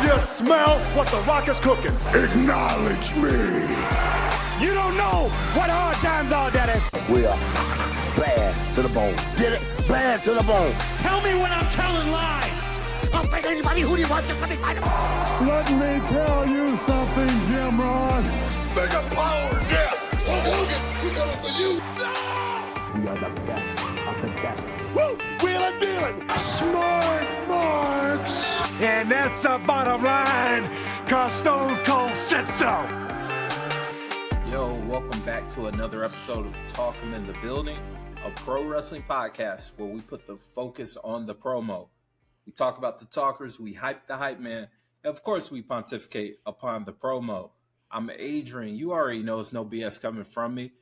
You smell what The Rock is cooking. Acknowledge me. You don't know what hard times are, Daddy. We are bad to the bone. Get it? Bad to the bone. Tell me when I'm telling lies. I'll fight anybody. Who do you want? Just let me fight him. Let me tell you something, Jim Ross. Mega power, yeah. We got it for you. We are the best of the best. Woo! Wheeling dealing. Smart marks. And that's the bottom line, cause Stone Cold said so. Yo, welcome back to another episode of Talk 'em in the Building, a pro wrestling podcast where we put the focus on the promo. We talk about the talkers, we hype the hype man, and of course we pontificate upon the promo. I'm Adrian, you already know it's no BS coming from me.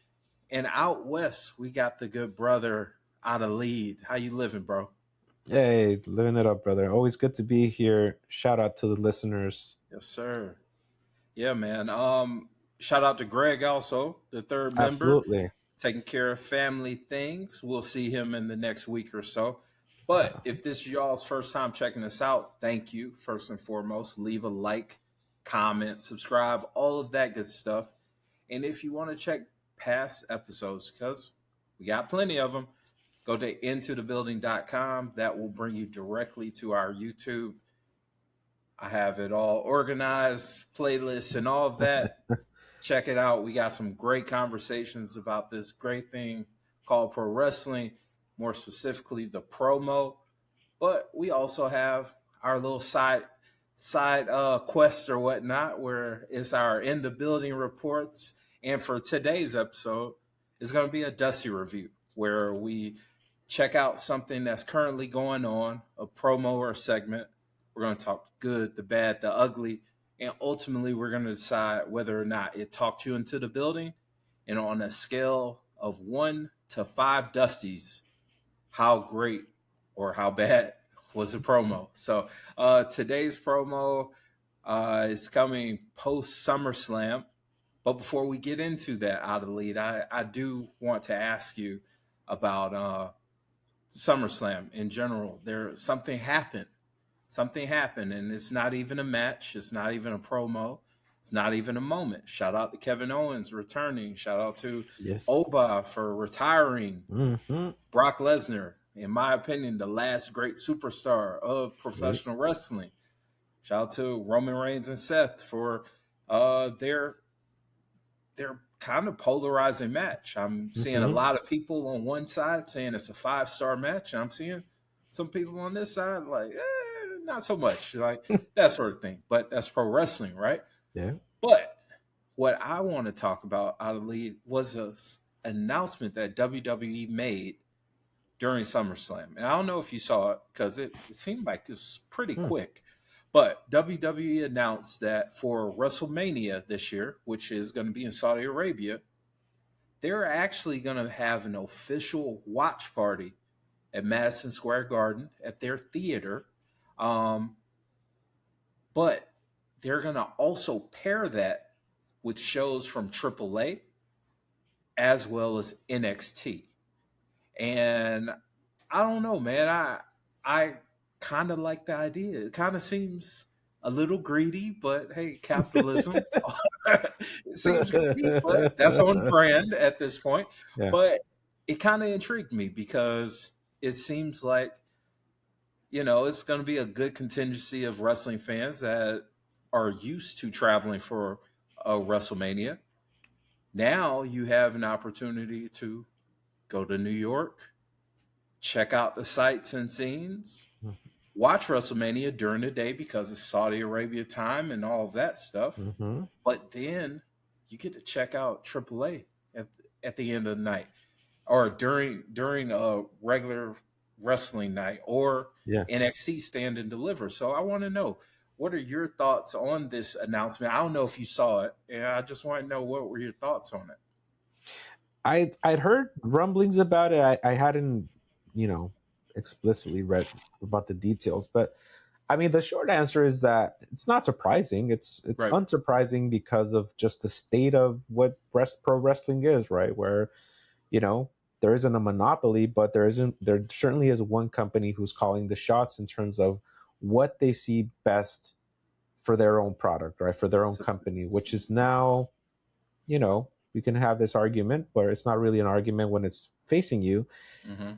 And out west, we got the good brother Adalid. How you living, bro? Hey, living it up, brother. Always good to be here. Shout out to the listeners. Yes, sir. Yeah, man. Shout out to Greg also, the third member. Absolutely. Taking care of family things. We'll see him in the next week or so. But if this is y'all's first time checking us out, thank you. First and foremost, leave a like, comment, subscribe, all of that good stuff. And if you want to check past episodes, because we got plenty of them, go to intothebuilding.com. That will bring you directly to our YouTube. I have it all organized, playlists and all of that. Check it out. We got some great conversations about this great thing called pro wrestling, more specifically the promo. But we also have our little side quest or whatnot, where it's our in the building reports. And for today's episode, it's going to be a Dusty review, where we check out something that's currently going on, a promo or a segment. We're going to talk the good, the bad, the ugly, and ultimately we're going to decide whether or not it talked you into the building. And on a scale of 1 to 5 Dusties, how great or how bad was the promo? So today's promo is coming post SummerSlam. But before we get into that, Adalid, I do want to ask you about SummerSlam in general. Something happened, and it's not even a match. It's not even a promo. It's not even a moment. Shout out to Kevin Owens returning. Shout out to Oba for retiring. Mm-hmm. Brock Lesnar, in my opinion, the last great superstar of professional wrestling. Shout out to Roman Reigns and Seth for their kind of polarizing match. I'm seeing a lot of people on one side saying it's a 5-star match. And I'm seeing some people on this side like, not so much, like that sort of thing. But that's pro wrestling, right? Yeah. But what I want to talk about, Adalid, was an announcement that WWE made during SummerSlam. And I don't know if you saw it because it seemed like it was pretty quick. But WWE announced that for WrestleMania this year, which is going to be in Saudi Arabia, they're actually going to have an official watch party at Madison Square Garden at their theater. But they're going to also pair that with shows from AAA as well as NXT. And I don't know, man. I kind of like the idea. It kind of seems a little greedy, but hey, capitalism. It seems greedy, but that's on brand at this point. Yeah. But it kind of intrigued me because it seems like, it's going to be a good contingency of wrestling fans that are used to traveling for a WrestleMania. Now you have an opportunity to go to New York, check out the sights and scenes, watch WrestleMania during the day because it's Saudi Arabia time and all of that stuff. Mm-hmm. But then you get to check out AAA at the end of the night or during a regular wrestling night or NXT Stand and Deliver. So I want to know, what are your thoughts on this announcement? I don't know if you saw it, and I just want to know what were your thoughts on it. I'd heard rumblings about it. I hadn't, explicitly read about the details, but I mean, the short answer is that it's not surprising. It's right. Unsurprising because of just the state of what pro wrestling is, right? Where, there isn't a monopoly, but there certainly is one company who's calling the shots in terms of what they see best for their own product, right? For their own company, which is now, we can have this argument, but it's not really an argument when it's facing you. Mm-hmm.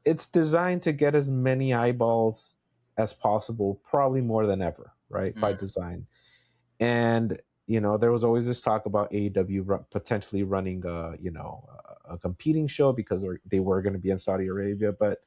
It's designed to get as many eyeballs as possible, probably more than ever, right? By design. And there was always this talk about AEW potentially running a competing show because they were going to be in Saudi Arabia, but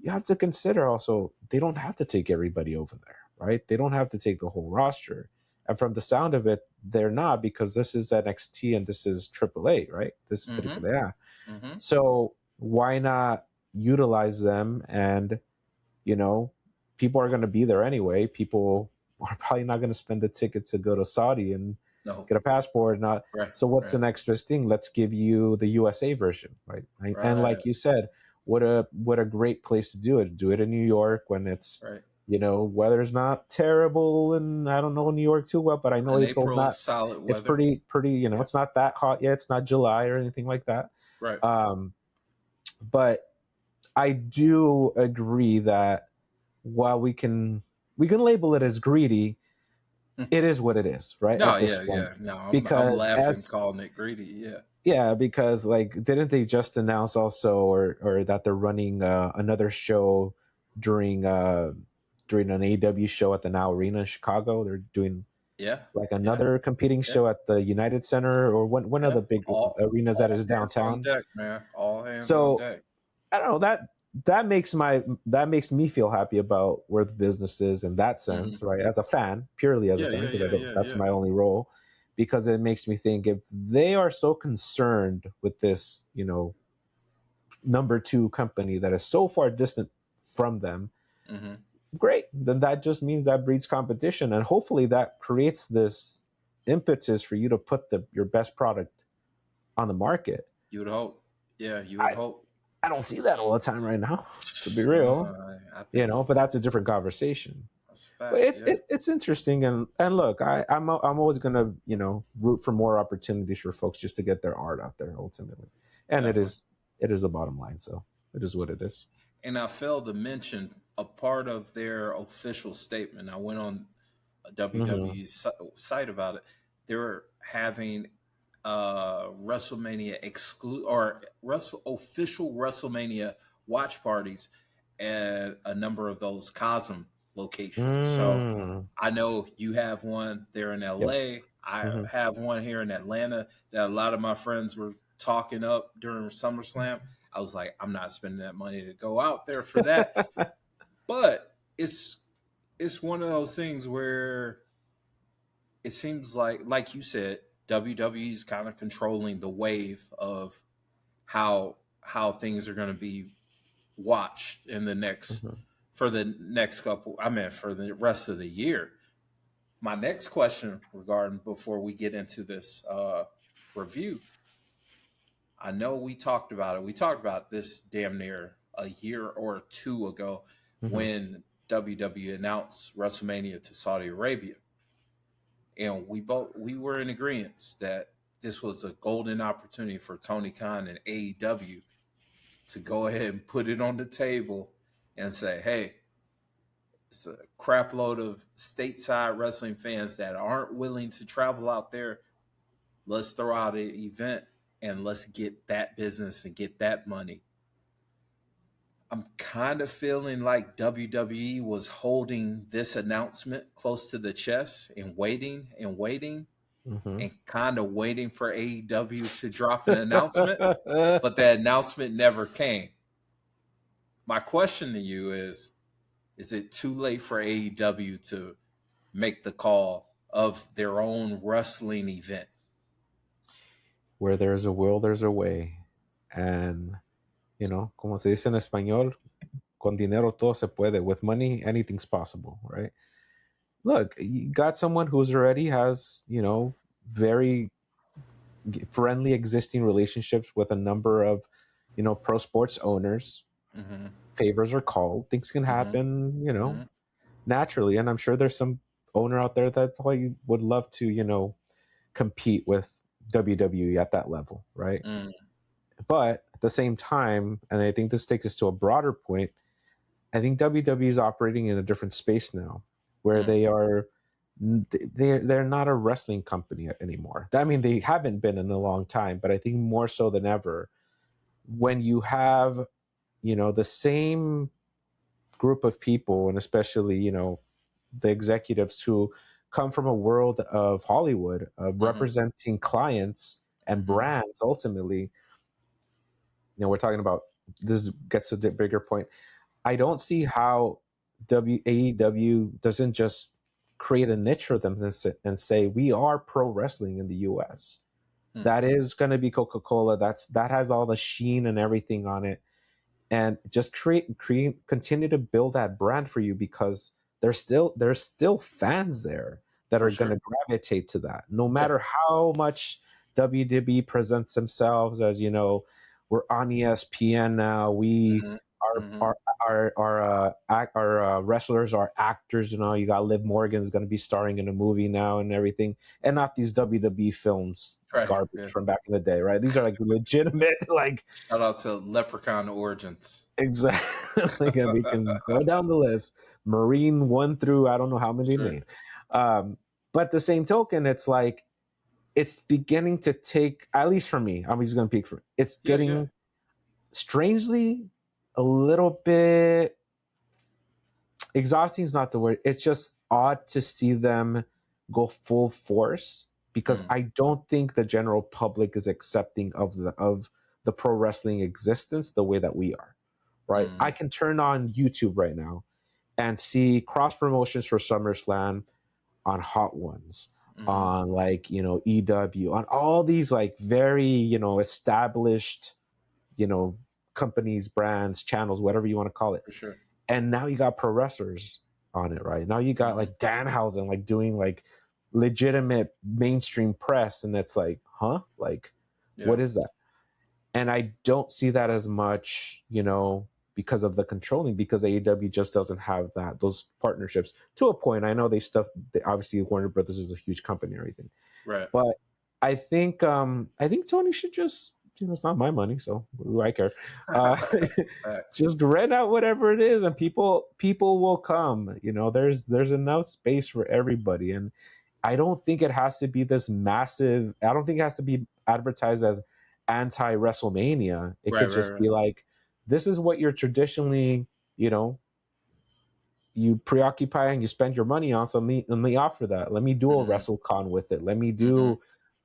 you have to consider also they don't have to take everybody over there, right? They don't have to take the whole roster. And from the sound of it, they're not, because this is NXT and this is AAA, right? This is AAA. Mm-hmm. So why not utilize them? And, people are going to be there anyway. People are probably not going to spend the ticket to go to Saudi and get a passport. So what's the next best thing? Let's give you the USA version, right? And like you said, what a great place to do it. Do it in New York when it's weather's not terrible, and I don't know New York too well, but I know April's not solid weather. It's pretty. It's not that hot yet. It's not July or anything like that. Right. But I do agree that while we can label it as greedy, it is what it is, right? No, I'm laughing calling it greedy. Yeah, because didn't they just announce also, or that they're running another show during an AEW show at the Now Arena in Chicago? They're doing another competing show at the United Center, or one of the big arenas that is downtown. On deck, man. All hands on deck. I don't know, that makes me feel happy about where the business is in that sense, right? As a fan, purely as a fan, because that's my only role. Because it makes me think, if they are so concerned with this, number 2 company that is so far distant from them, great. Then that just means that breeds competition, and hopefully that creates this impetus for you to put your best product on the market. You would hope. Yeah, you would hope. I don't see that all the time right now, to be real. But that's a different conversation. That's a fact. But it's interesting, and look, I'm always gonna root for more opportunities for folks just to get their art out there ultimately, and it is the bottom line. So it is what it is. And I failed to mention a part of their official statement. I went on a WWE site about it. They're having WrestleMania official WrestleMania watch parties at a number of those Cosm locations. So I know you have one there in LA. I have one here in Atlanta that a lot of my friends were talking up during SummerSlam. I was like, I'm not spending that money to go out there for that. But it's one of those things where it seems like you said, WWE is kind of controlling the wave of how things are going to be watched in the next for the rest of the year. My next question regarding, before we get into this review, I know we talked about it. We talked about this damn near a year or 2 ago when WWE announced WrestleMania to Saudi Arabia. And we were in agreement that this was a golden opportunity for Tony Khan and AEW to go ahead and put it on the table and say, hey, it's a crap load of stateside wrestling fans that aren't willing to travel out there. Let's throw out an event and let's get that business and get that money. I'm kind of feeling like WWE was holding this announcement close to the chest and waiting and kind of waiting for AEW to drop an announcement, but that announcement never came. My question to you is it too late for AEW to make the call of their own wrestling event? Where there's a will, there's a way. And como se dice en español, con dinero todo se puede. With money, anything's possible, right? Look, you got someone who's already has, very friendly existing relationships with a number of, pro sports owners. Favors are called. Things can happen, naturally. And I'm sure there's some owner out there that probably would love to, compete with WWE at that level, right? But at the same time, and I think this takes us to a broader point, I think WWE is operating in a different space now. where they are they're not a wrestling company anymore. I mean, they haven't been in a long time, but I think more so than ever, when you have, the same group of people, and especially, the executives who come from a world of Hollywood, of representing clients and brands, ultimately, we're talking about, this gets to the bigger point. I don't see how AEW doesn't just create a niche for them and say, we are pro wrestling in the US. That is going to be Coca-Cola. That has all the sheen and everything on it. And just continue to build that brand for you, because there's still fans there that are going to gravitate to that. No matter how much WWE presents themselves as, we're on ESPN now. We our wrestlers are actors. You got Liv Morgan's going to be starring in a movie now and everything, and not these WWE films garbage from back in the day, right? These are like legitimate, like, shout out to Leprechaun Origins. Exactly. We can go down the list. Marine 1 through I don't know how many names. But the same token, it's like, it's beginning to take, at least for me, I'm just going to peek for it. It's getting strangely a little bit exhausting is not the word. It's just odd to see them go full force, because I don't think the general public is accepting of the pro wrestling existence the way that we are, right? I can turn on YouTube right now and see cross promotions for SummerSlam on Hot Ones, on like, EW, on all these like very, established, companies, brands, channels, whatever you want to call it. For sure. And now you got pro wrestlers on it, right? Now you got like Danhausen, like doing like legitimate mainstream press, and it's like, huh? Like, what is that? And I don't see that as much, because of the controlling, because AEW just doesn't have those partnerships to a point. I know obviously Warner Brothers is a huge company and everything, right? But I think Tony should just, it's not my money, so who do I care? Just rent out whatever it is, and people will come. There's enough space for everybody, and I don't think it has to be this massive. I don't think it has to be advertised as anti WrestleMania. It could just be like, this is what you're traditionally, you preoccupy and you spend your money on. So let me offer that. Let me do a WrestleCon with it. Let me do,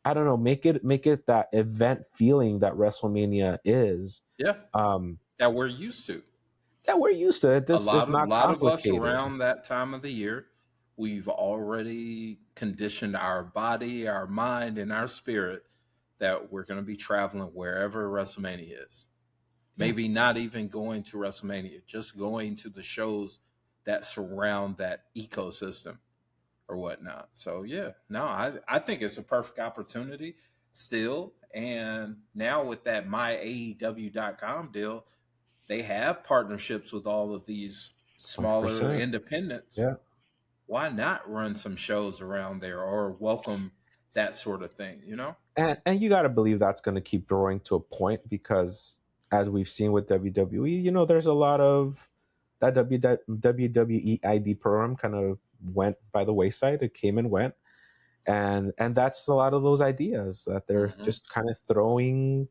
I don't know, make it that event feeling that WrestleMania is. Yeah. That we're used to. That we're used to. A lot of us around that time of the year, we've already conditioned our body, our mind, and our spirit that we're going to be traveling wherever WrestleMania is. Maybe not even going to WrestleMania, just going to the shows that surround that ecosystem or whatnot. So, I think it's a perfect opportunity still. And now with that MyAEW.com deal, they have partnerships with all of these smaller 100%. Independents. Yeah. Why not run some shows around there or welcome that sort of thing, And you got to believe that's going to keep growing to a point, because as we've seen with WWE, there's a lot of that WWE ID program kind of went by the wayside. It came and went. And that's a lot of those ideas that they're just kind of throwing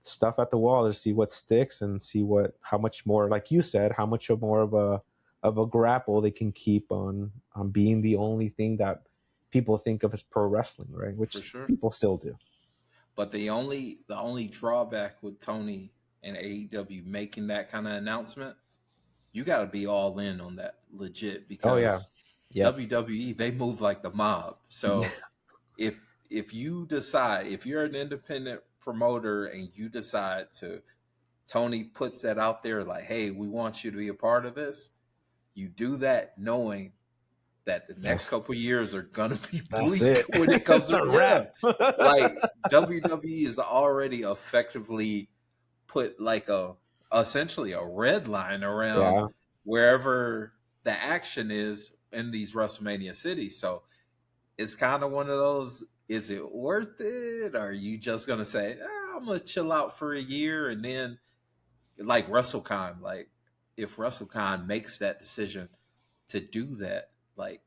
stuff at the wall to see what sticks and see how much more, like you said, how much more of a grapple they can keep on being the only thing that people think of as pro wrestling, right? Which people still do. But the only drawback with Tony and AEW making that kind of announcement, you got to be all in on that legit, because WWE, they move like the mob. So if you decide, if you're an independent promoter and you decide to, Tony puts that out there like, hey, we want you to be a part of this, you do that knowing that the next couple of years are gonna be bleak when it comes to rap. Like WWE is already effectively put like essentially a red line around wherever the action is in these WrestleMania cities. So it's kind of one of those, is it worth it? Or are you just gonna say, I'm gonna chill out for a year, and then like WrestleCon, like if WrestleCon makes that decision to do that, like,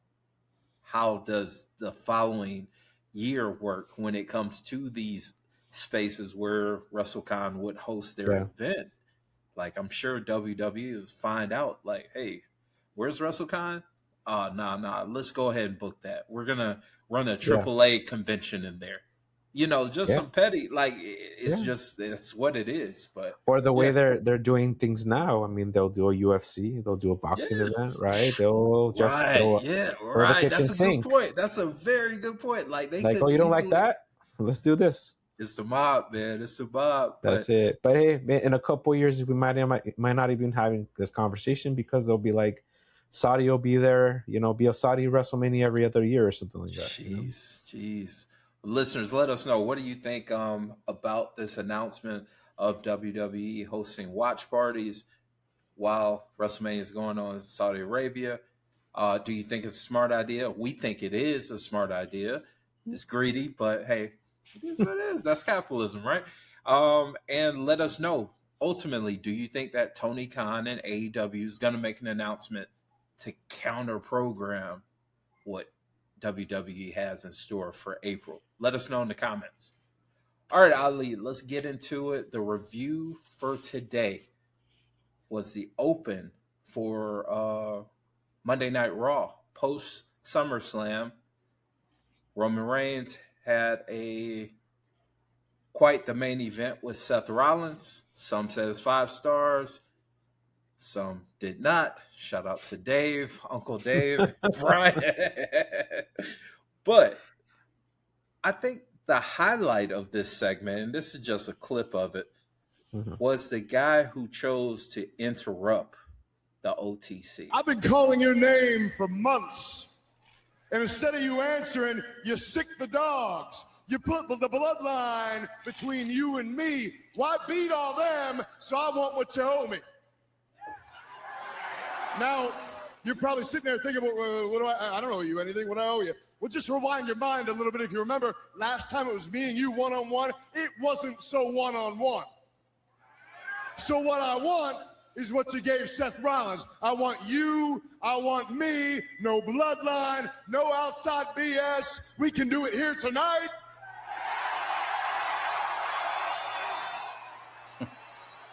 how does the following year work when it comes to these spaces where WrestleCon would host their event? Like, I'm sure WWE will find out, like, hey, where's WrestleCon? Nah, let's go ahead and book that. We're going to run a AAA convention in there. You know, just some petty, like, it's what it is. But or the way they're doing things now. I mean, they'll do a UFC, they'll do a boxing event, right? They'll just throw the kitchen That's a sink. good point. That's a very good point. Like, they could you don't like that? Let's do this. It's the mob, man. It's the mob. That's it. But hey, man, in a couple of years, we might not even having this conversation, because they'll be like, Saudi will be there. You know, be a Saudi WrestleMania every other year or something like that. Jeez. Listeners, let us know. What do you think about this announcement of WWE hosting watch parties while WrestleMania is going on in Saudi Arabia? Do you think it's a smart idea? We think it is a smart idea. It's greedy, but hey, it is what it is. That's capitalism, right? And let us know. Ultimately, do you think that Tony Khan and AEW is going to make an announcement to counter program what WWE has in store for April? Let us know in the comments. All right, Ali, let's get into it. The review for today was the open for Monday Night Raw post SummerSlam. Roman Reigns had quite the main event with Seth Rollins. Some says 5 stars. Some did not. Shout out to Dave, Uncle Dave, Brian. But I think the highlight of this segment, and this is just a clip of it, was the guy who chose to interrupt the OTC. I've been calling your name for months. And instead of you answering, you sick the dogs. You put the bloodline between you and me. Why beat all them so I want what you owe me? Now, you're probably sitting there thinking, well, what do I don't owe you anything. What do I owe you? Well, just rewind your mind a little bit. If you remember, last time it was me and you one-on-one, it wasn't so one-on-one. So what I want is what you gave Seth Rollins. I want you, I want me, no bloodline, no outside BS. We can do it here tonight.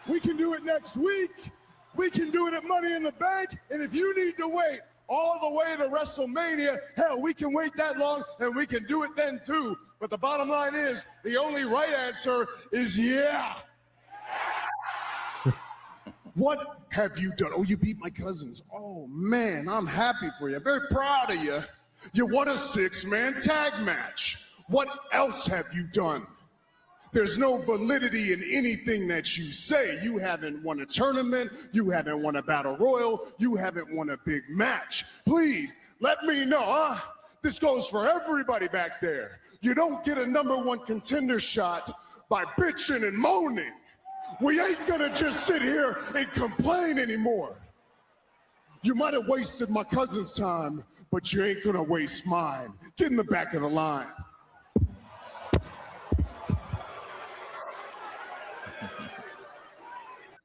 We can do it next week. We can do it at Money in the Bank. And if you need to wait all the way to WrestleMania, hell, we can wait that long and we can do it then too. But the bottom line is, the only right answer is yeah. What have you done? Oh, you beat my cousins. Oh, man, I'm happy for you. Very proud of you. You won a 6-man tag match. What else have you done? There's no validity in anything that you say. You haven't won a tournament. You haven't won a battle royal. You haven't won a big match. Please, let me know. This goes for everybody back there. You don't get a #1 contender shot by bitching and moaning. We ain't gonna just sit here and complain anymore. You might have wasted my cousin's time, but you ain't gonna waste mine. Get in the back of the line.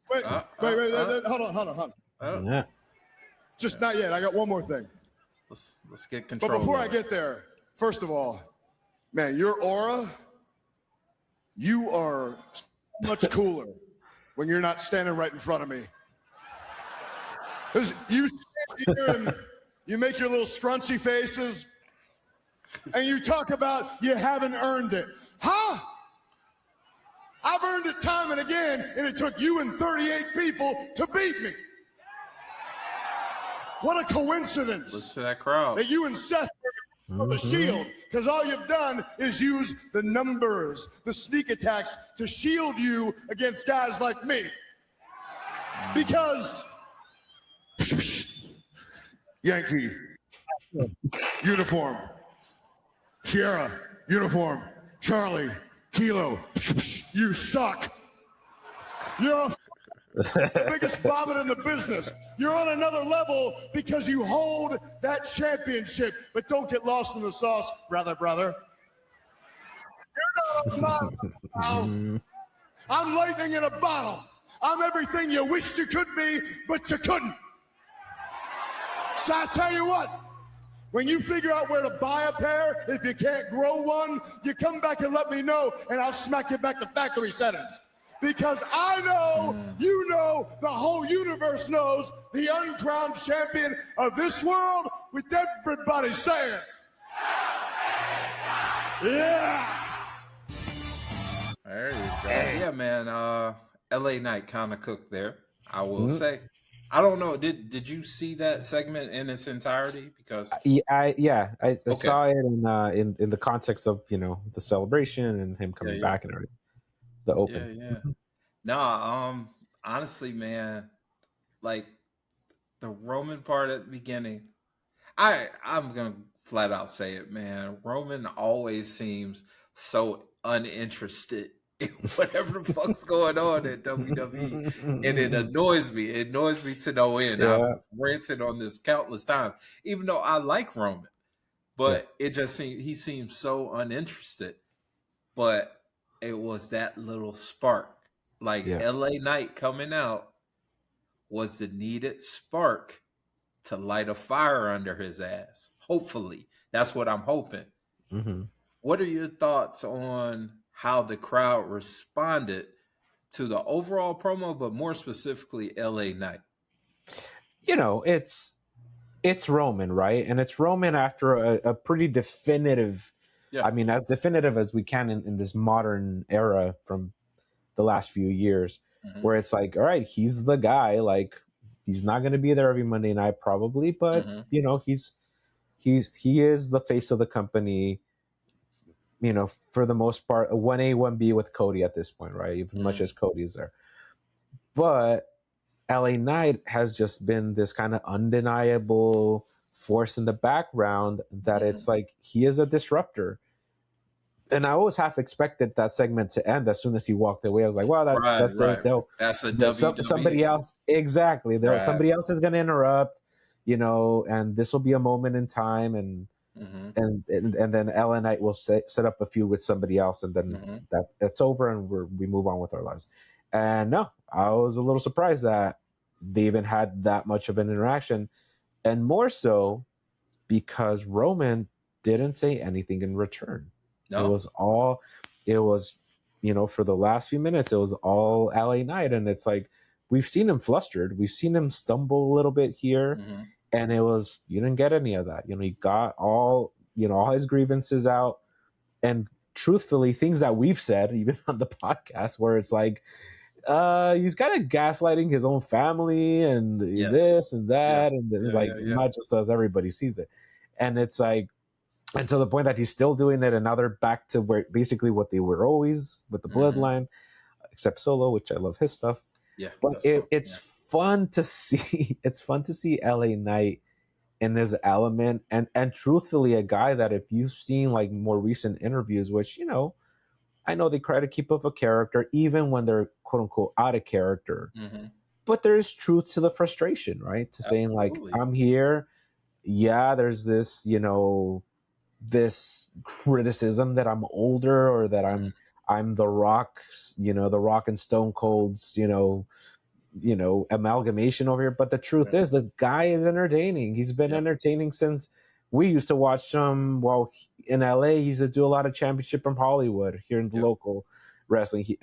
Wait, hold on. Yeah. Just not yet. I got one more thing. Let's get control. But before I get there, first of all, man, your aura, you are much cooler when you're not standing right in front of me. You stand here and you make your little scrunchy faces, and you talk about you haven't earned it. Huh? I've earned it time and again, and it took you and 38 people to beat me. What a coincidence. Listen to that crowd. That you and Seth are the shield, because all you've done is use the numbers, the sneak attacks to shield you against guys like me. Because Yankee, uniform. Sierra, uniform. Charlie, Kilo, you suck. You're the biggest vomit in the business. You're on another level because you hold that championship, but don't get lost in the sauce, brother. You're not I'm lightning in a bottle. I'm everything you wished you could be, but you couldn't. So I tell you what, When you figure out where to buy a pair, if you can't grow one, you come back and let me know, and I'll smack you back to factory settings. Because I know, you know, the whole universe knows the uncrowned champion of this world, with everybody saying, yeah! There you go. Yeah, man. LA Knight kind of cooked there, I will say. I don't know. Did you see that segment in its entirety? Because I saw it in the context of the celebration and him coming back and everything. The open. Yeah. No, honestly, man, like the Roman part at the beginning, I'm gonna flat out say it, man. Roman always seems so uninterested in whatever the fuck's going on at WWE, and it annoys me. It annoys me to no end. I've ranted on this countless times, even though I like Roman, but it just he seems so uninterested. But it was that little spark. Like LA Knight coming out was the needed spark to light a fire under his ass. Hopefully. That's what I'm hoping. What are your thoughts on how the crowd responded to the overall promo, but more specifically LA Knight? It's Roman, right? And it's Roman after a pretty definitive, I mean, as definitive as we can in this modern era from the last few years, where it's like, all right, he's the guy. Like, he's not going to be there every Monday night probably, but he is the face of the company. For the most part, a 1A, 1B with Cody at this point, right? Even much as Cody's there. But LA Knight has just been this kind of undeniable force in the background that it's like he is a disruptor. And I always half expected that segment to end as soon as he walked away. I was like, "Wow, that's it. That's a WWE. Somebody else, exactly. Somebody else is going to interrupt, and this will be a moment in time, and then LA Knight will set up a feud with somebody else, and then that's over, and we move on with our lives." And no, I was a little surprised that they even had that much of an interaction, and more so because Roman didn't say anything in return. No. It was, for the last few minutes, it was all LA Knight. And it's like, we've seen him flustered. We've seen him stumble a little bit here. And you didn't get any of that. He got all his grievances out. And truthfully, things that we've said, even on the podcast, where it's like, he's kind of gaslighting his own family and this and that. Not just us, everybody sees it. And it's like, and to the point that he's still doing it, and now they're back to where basically what they were always with the bloodline, except Solo, which I love his stuff. Yeah, but it's fun to see. It's fun to see LA Knight in his element, and truthfully, a guy that if you've seen like more recent interviews, which I know they try to keep up a character even when they're quote unquote out of character, but there's truth to the frustration, right? To saying like, I'm here. Yeah, there's this this criticism that I'm older, or that I'm the Rock, the Rock and Stone Cold's, amalgamation over here. But the truth is, the guy is entertaining. He's been entertaining since we used to watch him. Well, in LA, he used to do a lot of championship from Hollywood here in the local wrestling. It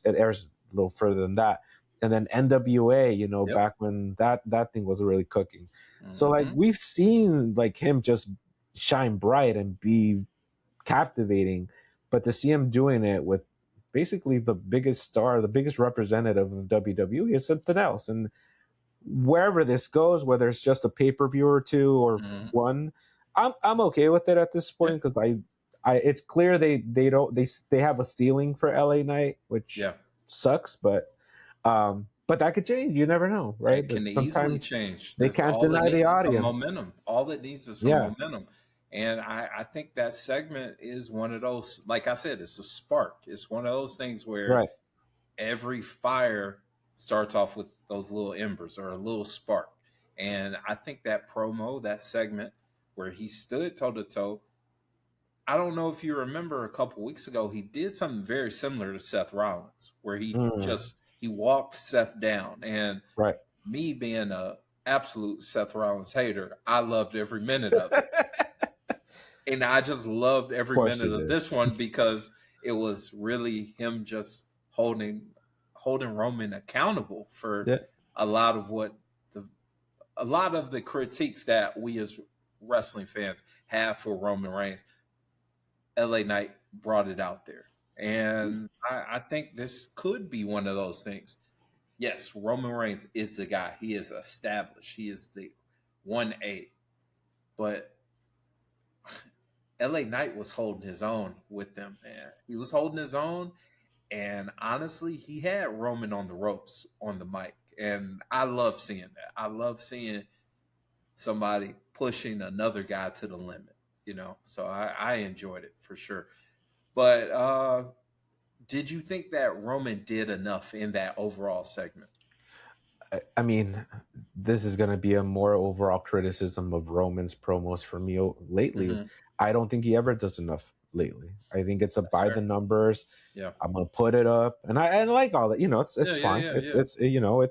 airs a little further than that. And then NWA, back when that thing was really cooking. So like we've seen like him just shine bright and be captivating, but to see him doing it with basically the biggest star, the biggest representative of WWE, is something else. And wherever this goes, whether it's just a pay-per-view or two or one, I'm okay with it at this point, because I it's clear they have a ceiling for LA Knight, which sucks, but that could change. You never know, right? It can sometimes easily change. They can't deny the audience. Momentum. All it needs is some momentum. And I think that segment is one of those, like I said, it's a spark. It's one of those things where every fire starts off with those little embers or a little spark. And I think that promo, that segment where he stood toe-to-toe, I don't know if you remember a couple weeks ago, he did something very similar to Seth Rollins, where he walked Seth down. And me being a absolute Seth Rollins hater, I loved every minute of it. And I just loved every minute of this one because it was really him just holding Roman accountable for a lot of the critiques that we as wrestling fans have for Roman Reigns. LA Knight brought it out there. And I think this could be one of those things. Yes, Roman Reigns is the guy. He is established. He is the 1A. But LA Knight was holding his own with them, man. He was holding his own. And honestly, he had Roman on the ropes on the mic. And I love seeing that. I love seeing somebody pushing another guy to the limit, you know. So I enjoyed it for sure. But did you think that Roman did enough in that overall segment? I mean, this is going to be a more overall criticism of Roman's promos for me lately. Mm-hmm. I don't think he ever does enough lately. I think it's by the numbers. Yeah, I'm gonna put it up, and I like all that. You know, it's fine. It's you know,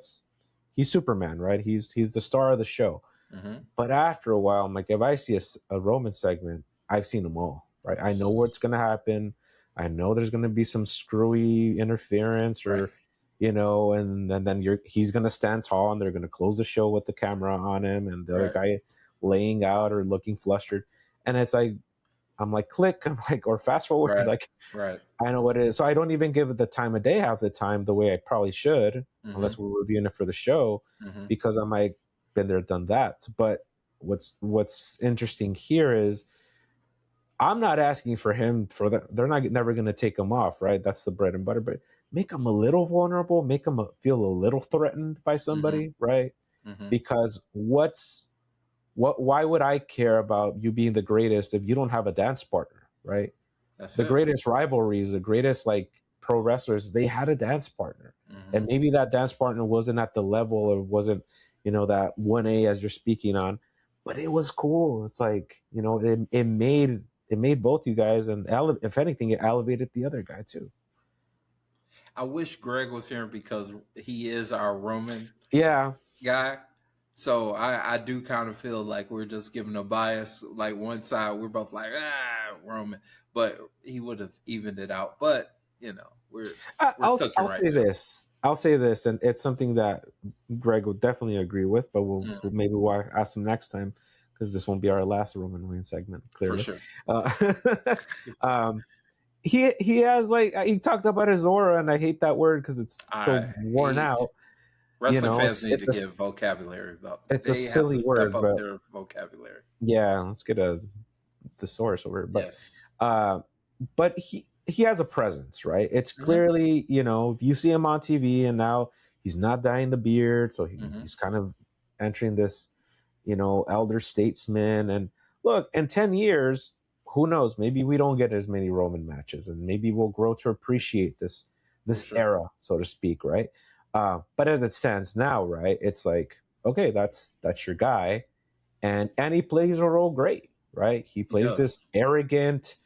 he's Superman, right? He's the star of the show. Mm-hmm. But after a while, I'm like, if I see a Roman segment, I've seen them all, right? I know what's gonna happen. I know there's gonna be some screwy interference, or you know, and then he's gonna stand tall, and they're gonna close the show with the camera on him, and the other guy laying out or looking flustered, and it's like. I'm like, click, I'm like, or fast forward, I know what it is. So I don't even give it the time of day half the time the way I probably should, unless we're reviewing it for the show, because I'm like, been there, done that. But what's interesting here is I'm not asking for him for that. They're never going to take him off, right? That's the bread and butter. But make him a little vulnerable, make him feel a little threatened by somebody, right? Because why would I care about you being the greatest if you don't have a dance partner, right? Greatest rivalries, the greatest like pro wrestlers, they had a dance partner. And maybe that dance partner wasn't at the level or wasn't, you know, that 1A as you're speaking on, but it was cool. It's like, you know, it made both you guys, and if anything, it elevated the other guy too. I wish Greg was here because he is our Roman guy. So I do kind of feel like we're just giving a bias. Like one side, we're both like, Roman. But he would have evened it out. But, you know, I'll say this, and it's something that Greg would definitely agree with, but we'll ask him next time, because this won't be our last Roman Reigns segment, clearly. For sure. He has, like, he talked about his aura, and I hate that word because it's so worn out. Wrestling fans need to get vocabulary about it. It's a silly word, but their vocabulary. Yeah, let's get a thesaurus over it. But but he has a presence, right? It's clearly, you know, if you see him on TV, and now he's not dyeing the beard, so he's kind of entering this, you know, elder statesman. And look, in 10 years, who knows? Maybe we don't get as many Roman matches, and maybe we'll grow to appreciate this era, so to speak, right? But as it stands now, right, it's like, okay, that's your guy, and he plays a role great, right? He plays this arrogant,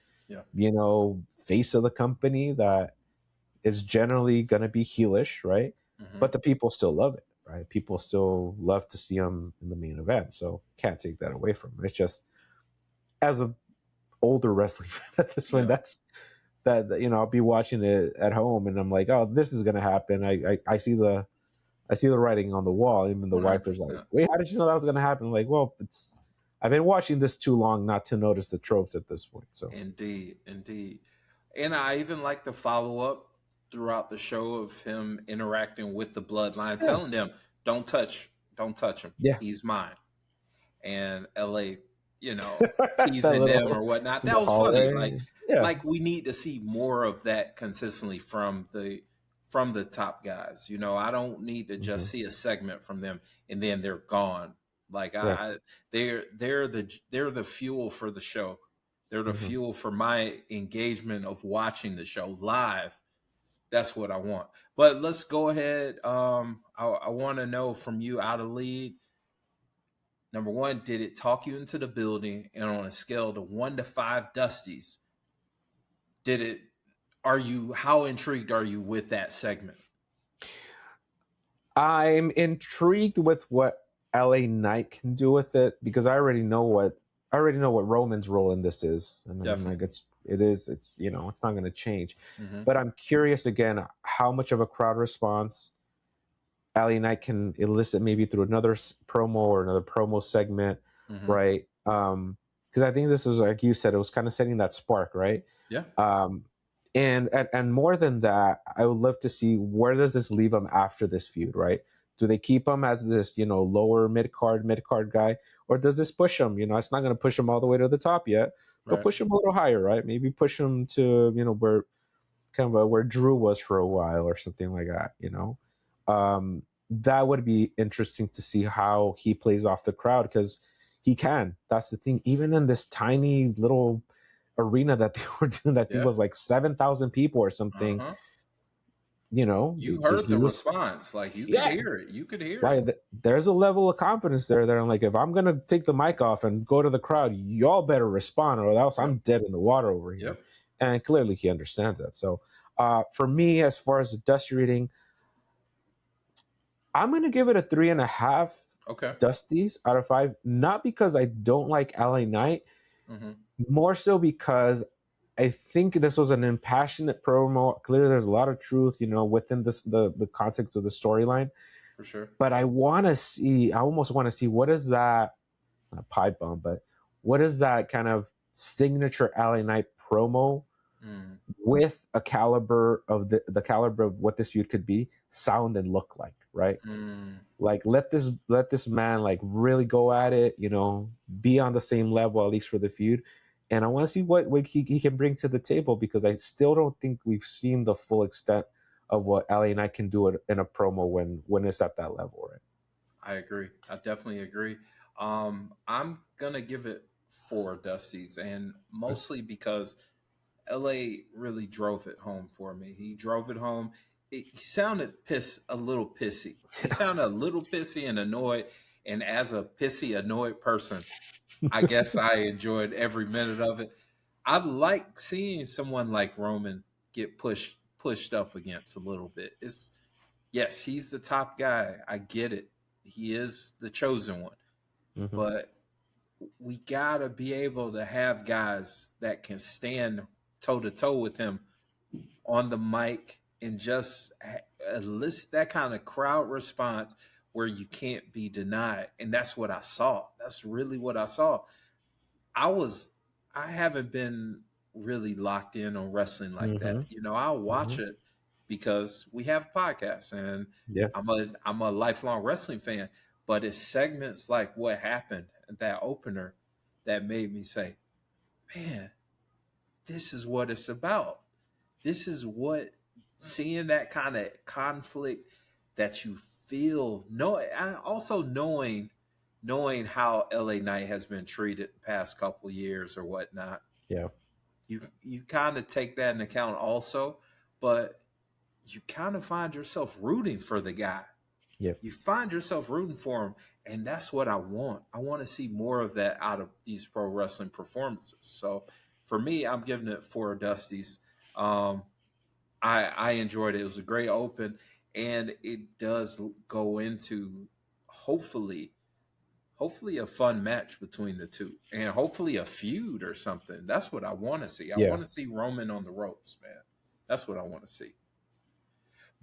you know, face of the company that is generally going to be heelish, right? But the people still love it, right? People still love to see him in the main event, so can't take that away from him. It's just, as a older wrestling fan at this point, that you know, I'll be watching it at home, and I'm like, oh, this is gonna happen. I see the writing on the wall. Even the 100%. Wife is like, wait, how did you know that was gonna happen? I'm like, well, I've been watching this too long not to notice the tropes at this point. So indeed, and I even like the follow up throughout the show of him interacting with the bloodline, telling them, don't touch him. Yeah, he's mine. And LA, you know, teasing them or whatnot. That was funny. Like we need to see more of that consistently from the top guys. You know, I don't need to just see a segment from them and then they're gone. Like they're the fuel for the show. They're the fuel for my engagement of watching the show live. That's what I want. But let's go ahead. I want to know from you, Adalid. Number one, did it talk you into the building? And on a scale of 1 to 5 Dusties, how intrigued are you with that segment? I'm intrigued with what LA Knight can do with it, because I already know what Roman's role in this is, and I'm like, it's it's not going to change. But I'm curious again how much of a crowd response LA Knight can elicit, maybe through another promo or another promo segment, right? Because I think this was, like you said, it was kind of setting that spark, right? Yeah. And more than that, I would love to see, where does this leave him after this feud, right? Do they keep him as this, lower mid card guy, or does this push him? It's not going to push him all the way to the top yet, but push him a little higher, right? Maybe push him to where where Drew was for a while or something like that. That would be interesting to see how he plays off the crowd, because he can. That's the thing. Even in this tiny little arena that they were doing, that I think was like 7,000 people or something. You heard the response. Like, you could hear it. You could hear it. Right. There's a level of confidence there that I'm like, if I'm gonna take the mic off and go to the crowd, y'all better respond, or else I'm dead in the water over here. And clearly he understands that. So for me, as far as the Dusty rating, I'm gonna give it a 3.5 Dusties out of 5. Not because I don't like LA Knight, more so because I think this was an impassionate promo. Clearly, there's a lot of truth, within this the context of the storyline. For sure. But I almost want to see, what is that, not pipe bomb, but what is that kind of signature LA Knight promo with a caliber of the caliber of what this feud could be, sound and look like, right? Like, let this man like really go at it, be on the same level, at least for the feud. And I want to see what he can bring to the table, because I still don't think we've seen the full extent of what LA Knight can do in a promo when it's at that level, right? I agree. I definitely agree. I'm gonna give it 4 Dusties, and mostly because LA really drove it home for me. He drove it home. He sounded a little pissy. He sounded a little pissy and annoyed. And as a pissy, annoyed person, I guess I enjoyed every minute of it. I like seeing someone like Roman get pushed up against a little bit. Yes, he's the top guy. I get it. He is the chosen one. But we gotta be able to have guys that can stand toe to toe with him on the mic and just elicit that kind of crowd response where you can't be denied. And that's what I saw. That's really what I saw. I haven't been really locked in on wrestling like that. I'll watch it because we have podcasts, and I'm a lifelong wrestling fan. But it's segments like what happened at that opener that made me say, man, this is what it's about. This is what, seeing that kind of conflict that you feel, also knowing how LA Knight has been treated the past couple years or whatnot. Yeah. You kind of take that into account also, but you kind of find yourself rooting for the guy. Yeah. You find yourself rooting for him, and that's what I want. I want to see more of that out of these pro wrestling performances. So for me, I'm giving it 4 Dusties. I enjoyed it. It was a great open, and it does go into hopefully a fun match between the two, and hopefully a feud or something. That's what I want to see. I want to see Roman on the ropes, man. That's what I want to see.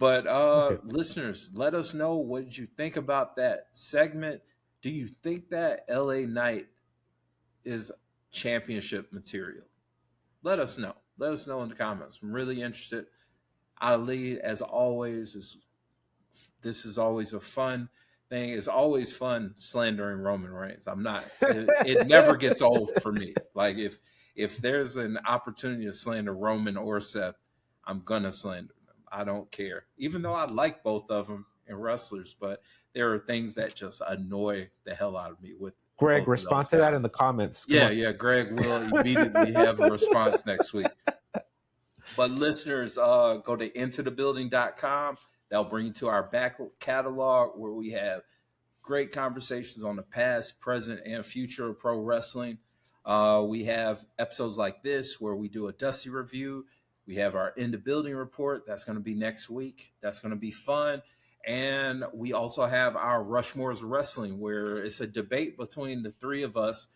But listeners, let us know, what did you think about that segment? Do you think that LA Knight is championship material? Let us know. Let us know in the comments. I'm really interested. Ali, as always, this is always a fun thing. It's always fun slandering Roman Reigns. It never gets old for me. Like, if there's an opportunity to slander Roman or Seth, I'm gonna slander them. I don't care. Even though I like both of them and wrestlers, but there are things that just annoy the hell out of me with Greg, respond to that in the comments. Yeah, Greg will immediately have a response next week. But listeners, go to intothebuilding.com. That'll bring you to our back catalog where we have great conversations on the past, present, and future of pro wrestling. We have episodes like this where we do a Dusty review. We have our In the Building report. That's going to be next week. That's going to be fun. And we also have our Rushmore's Wrestling, where it's a debate between the three of us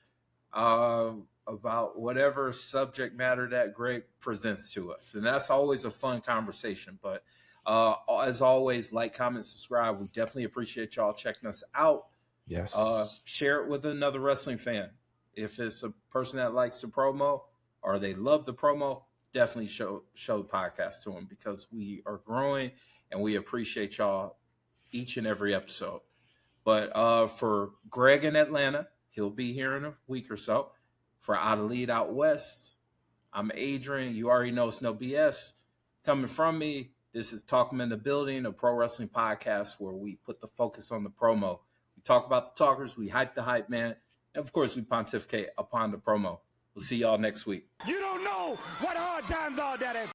about whatever subject matter that Greg presents to us. And that's always a fun conversation. But as always, like, comment, subscribe. We definitely appreciate y'all checking us out. Yes. Share it with another wrestling fan. If it's a person that likes the promo or they love the promo, definitely show the podcast to them, because we are growing and we appreciate y'all each and every episode. But for Greg in Atlanta, he'll be here in a week or so. For Adalid out west, I'm Adrian. You already know it's no BS. Coming from me, this is Talk 'em in the Building, a pro wrestling podcast where we put the focus on the promo. We talk about the talkers, we hype the hype man, and of course we pontificate upon the promo. We'll see y'all next week. You don't know what hard times are, Daddy.